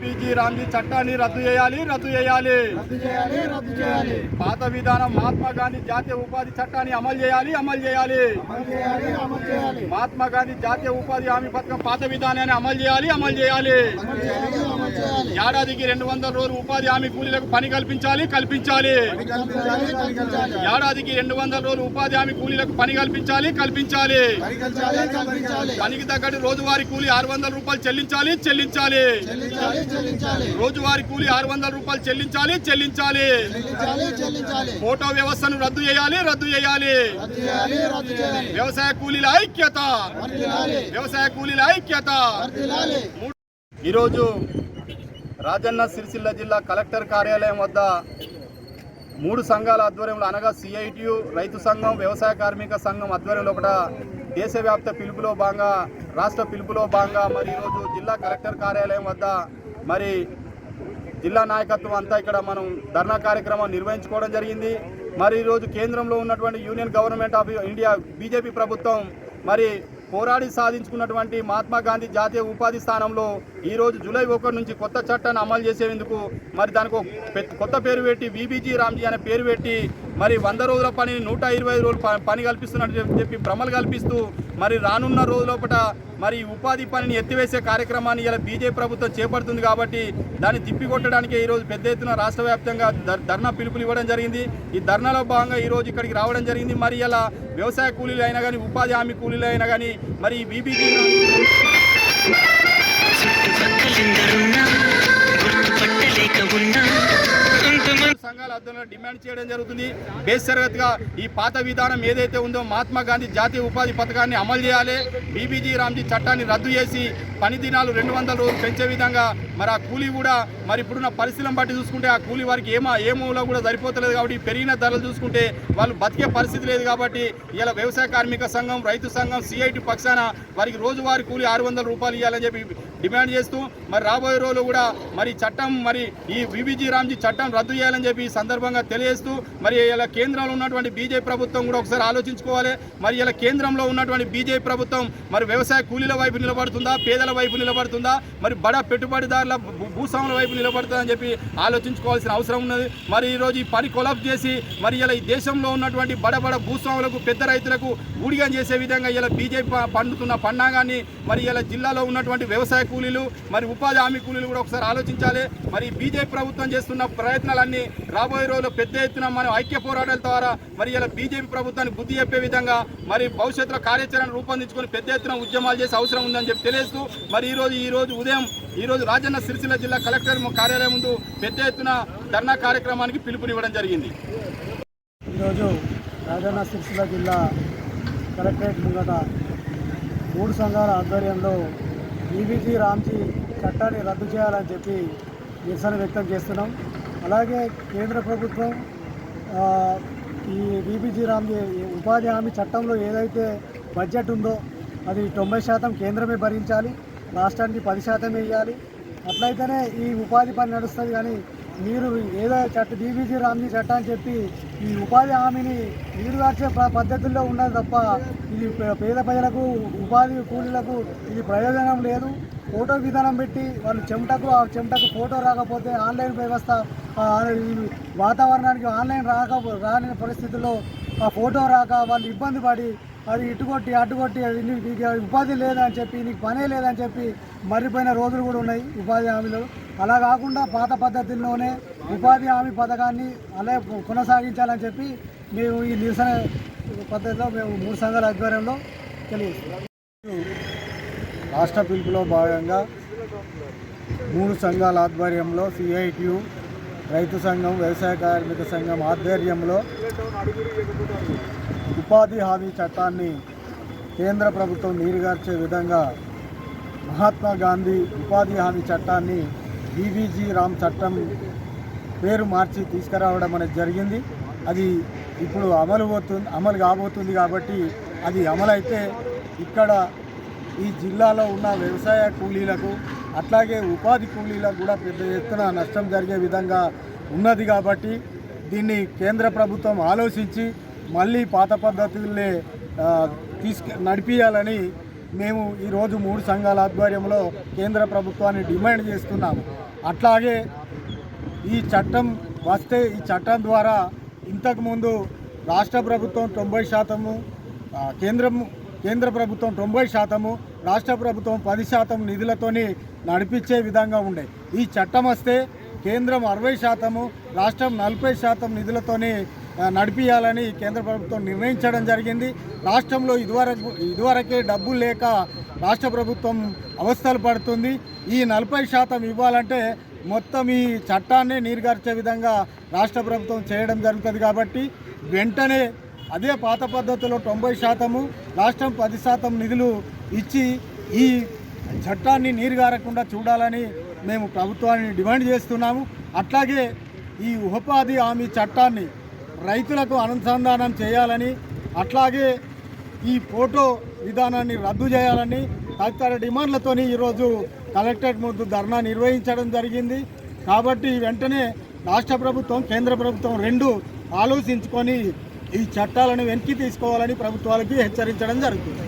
BBG Ramji చట్టాన్ని రద్దు చేయాలి. పాత విధానం మహాత్మా గాంధీ జాతీయ ఉపాధి చట్టాన్ని అమలు చేయాలి. మహాత్మా గాంధీ జాతీయ ఉపాధి హామీ పథకం పాత విధానాన్ని అమలు చేయాలి. ఏడాదికి 200 రోజులు ఉపాధి హామీ కూలీలకు పని కల్పించాలి. ఏడాదికి 200 రోజులు ఉపాధి హామీ కూలీలకు పని కల్పించాలి. పనికి తగ్గట్టు రోజువారీ కూలీ 600 రూపాయలు చెల్లించాలి. రోజువారీ కూలీ 600 రూపాయలు చెల్లించాలి. ఫోటో వ్యవస్థను రద్దు చేయాలి. వ్యవసాయ కూలీల ఐక్యత. ఈరోజు రాజన్న సిరిసిల్ల జిల్లా కలెక్టర్ కార్యాలయం వద్ద 3 సంఘాల ఆధ్వర్యంలో అనగా సిఐటియు, రైతు సంఘం, వ్యవసాయ కార్మిక సంఘం ఆధ్వర్యంలో ఒకట దేశవ్యాప్త పిలుపులో భాగంగా, రాష్ట్ర పిలుపులో భాగంగా మరి ఈరోజు జిల్లా కలెక్టర్ కార్యాలయం వద్ద మరి జిల్లా నాయకత్వం అంతా ఇక్కడ మనం ధర్నా కార్యక్రమం నిర్వహించుకోవడం జరిగింది. మరి ఈరోజు కేంద్రంలో ఉన్నటువంటి union government of India BJP ప్రభుత్వం మరి పోరాడి సాధించుకున్నటువంటి మహాత్మా గాంధీ జాతీయ ఉపాధి స్థానంలో ఈరోజు జూలై 1 నుంచి కొత్త చట్టాన్ని అమలు చేసేందుకు మరి దానికి కొత్త పేరు పెట్టి బీబీజీ రామ్జీ అనే పేరు పెట్టి మరి 100 రోజుల పనిని 125 రోజులు పని కల్పిస్తున్నట్టు చెప్పి భ్రమలు కల్పిస్తూ మరి రానున్న రోజులోపట మరి ఉపాధి పనిని ఎత్తివేసే కార్యక్రమాన్ని ఇలా బీజేపీ ప్రభుత్వం చేపడుతుంది. కాబట్టి దాన్ని తిప్పికొట్టడానికి ఈరోజు పెద్ద ఎత్తున రాష్ట్ర వ్యాప్తంగా ధర్నా పిలుపులు ఇవ్వడం జరిగింది. ఈ ధర్నాలో భాగంగా ఈరోజు ఇక్కడికి రావడం జరిగింది. మరి ఇలా వ్యవసాయ కూలీలు అయినా కానీ, ఉపాధి హామీ కూలీలు అయినా కానీ మరి బీబీజీ సంఘాల ఆధ్వర్యంలో డిమాండ్ చేయడం జరుగుతుంది. బేషరతుగా ఈ పాత విధానం ఏదైతే ఉందో మహాత్మా గాంధీ జాతీయ ఉపాధి పథకాన్ని అమలు చేయాలి. బీబీజీ రామ్జీ చట్టాన్ని రద్దు చేసి పని దినాలు 200 రోజులు పెంచే విధంగా మరి ఆ కూలీ కూడా మరి ఇప్పుడున్న పరిస్థితులను బట్టి చూసుకుంటే ఆ కూలీ వారికి ఏ మూలలో కూడా సరిపోతలేదు. కాబట్టి పెరిగిన ధరలు చూసుకుంటే వాళ్ళు బతికే పరిస్థితి లేదు. కాబట్టి ఇలా వ్యవసాయ కార్మిక సంఘం, రైతు సంఘం, సిఐటి పక్షాన వారికి రోజువారీ కూలీ 600 రూపాయలు ఇవ్వాలని చెప్పి డిమాండ్ చేస్తూ మరి రాబోయే రోజులు కూడా మరి చట్టం మరి ఈ బీబీజీ రామ్జీ చట్టం రద్దు చేయాలని చెప్పి ఈ సందర్భంగా తెలియజేస్తూ మరి ఇలా కేంద్రంలో ఉన్నటువంటి బీజేపీ ప్రభుత్వం కూడా ఒకసారి ఆలోచించుకోవాలి. మరి ఇలా కేంద్రంలో ఉన్నటువంటి బీజేపీ ప్రభుత్వం మరి వ్యవసాయ కూలీల వైపు నిలబడుతుందా, పేదల వైపు నిలబడుతుందా, మరి బడా పెట్టుబడిదారుల భూస్వాముల వైపు నిలబడుతుందని చెప్పి ఆలోచించుకోవాల్సిన అవసరం ఉన్నది. మరి ఈరోజు ఈ పని కొలాప్స్ చేసి మరి ఇలా ఈ దేశంలో ఉన్నటువంటి బడ భూస్వాములకు, పెద్ద రైతులకు ఊడిగం చేసే విధంగా ఇలా బీజేపీ పండుతున్న పన్నాగాన్ని మరి ఇలా జిల్లాలో ఉన్నటువంటి వ్యవసాయ కూలీలు మరి ఉపాధి హామీ కూలీలు కూడా ఒకసారి ఆలోచించాలి. మరి బీజేపీ ప్రభుత్వం చేస్తున్న ప్రయత్నాలన్నీ రాబోయే రోజుల్లో పెద్ద ఎత్తున మనం ఐక్య పోరాటాల ద్వారా మరి ఇలా బీజేపీ ప్రభుత్వానికి బుద్ధి చెప్పే విధంగా మరి భవిష్యత్తులో కార్యాచరణ రూపొందించుకొని పెద్ద ఎత్తున ఉద్యమాలు చేసే అవసరం ఉందని చెప్పి తెలియజేస్తూ మరి ఈరోజు ఉదయం రాజన్న సిరిసిల్ల జిల్లా కలెక్టర్ కార్యాలయం ముందు పెద్ద ఎత్తున ధర్నా కార్యక్రమానికి పిలుపునివ్వడం జరిగింది. ఈరోజు రాజన్న సిరిసిల్ల జిల్లా కలెక్టరేట్ ముంగట 3 సంఘాల ఆధ్వర్యంలో బీబీజీ రామ్జీ చట్టాన్ని రద్దు చేయాలని చెప్పి నిరసన వ్యక్తం చేస్తున్నాం. అలాగే కేంద్ర ప్రభుత్వం ఈ బీబీజీ రామ్జీ ఉపాధి హామీ చట్టంలో ఏదైతే బడ్జెట్ ఉందో అది 90% కేంద్రమే భరించాలి, రాష్ట్రానికి 10% ఇవ్వాలి. అట్లయితేనే ఈ ఉపాధి పని నడుస్తుంది. కానీ మీరు ఏదో బీబీజీ రామ్జీ చట్టం అని చెప్పి ఈ ఉపాధి హామీని నీరుగార్చే పద్ధతుల్లో ఉన్నది తప్ప ఇది పేద ప్రజలకు, ఉపాధి కూలీలకు ఇది ప్రయోజనం లేదు. ఫోటో విధానం పెట్టి వాళ్ళు ఆ చెమటకు ఫోటో రాకపోతే ఆన్లైన్ వ్యవస్థ, వాతావరణానికి ఆన్లైన్ రాని పరిస్థితుల్లో ఆ ఫోటో రాక వాళ్ళు ఇబ్బంది పడి అది ఇటుకొట్టి అడ్డుకొట్టి నీకు ఉపాధి లేదని చెప్పి, నీకు పనే లేదని చెప్పి మర్రిపోయిన రోజులు కూడా ఉన్నాయి ఉపాధి హామీలో. అలా కాకుండా పాత పద్ధతుల్లోనే ఉపాధి హామీ పథకాన్ని అలా కొనసాగించాలని చెప్పి మేము ఈ నిరసన పద్ధతిలో మేము 3 సంఘాల ఆధ్వర్యంలో తెలియజేస్తున్నాం. రాష్ట్ర పిలుపులో భాగంగా 3 సంఘాల ఆధ్వర్యంలో సిఐటియు, రైతు సంఘం, వ్యవసాయ కార్మిక సంఘం ఆధ్వర్యంలో ఉపాధి హామీ చట్టాన్ని కేంద్ర ప్రభుత్వం నీరుగార్చే విధంగా మహాత్మా గాంధీ ఉపాధి హామీ చట్టాన్ని బీబీజీ రామ్ చట్టం పేరు మార్చి తీసుకురావడం అనేది జరిగింది. అది ఇప్పుడు అమలు కాబోతుంది. కాబట్టి అది అమలైతే ఇక్కడ ఈ జిల్లాలో ఉన్న వ్యవసాయ కూలీలకు అట్లాగే ఉపాధి కూలీలకు కూడా పెద్ద ఎత్తున నష్టం జరిగే విధంగా ఉన్నది. కాబట్టి దీన్ని కేంద్ర ప్రభుత్వం ఆలోచించి మళ్ళీ పాత పద్ధతులనే నడిపించాలని మేము ఈరోజు 3 సంఘాల ఆధ్వర్యంలో కేంద్ర ప్రభుత్వాన్ని డిమాండ్ చేస్తున్నాము. అట్లాగే ఈ చట్టం వస్తే ఈ చట్టం ద్వారా ఇంతకుముందు రాష్ట్ర ప్రభుత్వం 90%, కేంద్ర ప్రభుత్వం 90%, రాష్ట్ర ప్రభుత్వం 10% నిధులతోని నడిపించే విధంగా ఉండే. ఈ చట్టం వస్తే కేంద్రం 60%, రాష్ట్రం 40% నిధులతోని నడిపించాలని కేంద్ర ప్రభుత్వం నిర్ణయించడం జరిగింది. రాష్ట్రంలో ఇదివరకే డబ్బులు లేక రాష్ట్ర ప్రభుత్వం అవస్థలు పడుతుంది. ఈ 40% ఇవ్వాలంటే మొత్తం ఈ చట్టాన్ని నీరుగార్చే విధంగా రాష్ట్ర ప్రభుత్వం చేయడం జరుగుతుంది. కాబట్టి వెంటనే అదే పాత పద్ధతిలో 90%, రాష్ట్రం 10% నిధులు ఇచ్చి ఈ చట్టాన్ని నీరుగారకుండా చూడాలని మేము ప్రభుత్వాన్ని డిమాండ్ చేస్తున్నాము. అట్లాగే ఈ ఉపాధి హామీ చట్టాన్ని రైతులకు అనుసంధానం చేయాలని, అట్లాగే ఈ ఫోటో విధానాన్ని రద్దు చేయాలని తదితర డిమాండ్లతోని ఈరోజు కలెక్టరేట్ ముందు ధర్నా నిర్వహించడం జరిగింది. కాబట్టి వెంటనే రాష్ట్ర ప్రభుత్వం, కేంద్ర ప్రభుత్వం రెండు ఆలోచించుకొని ఈ చట్టాలను వెనక్కి తీసుకోవాలని ప్రభుత్వాలకి హెచ్చరించడం జరుగుతుంది.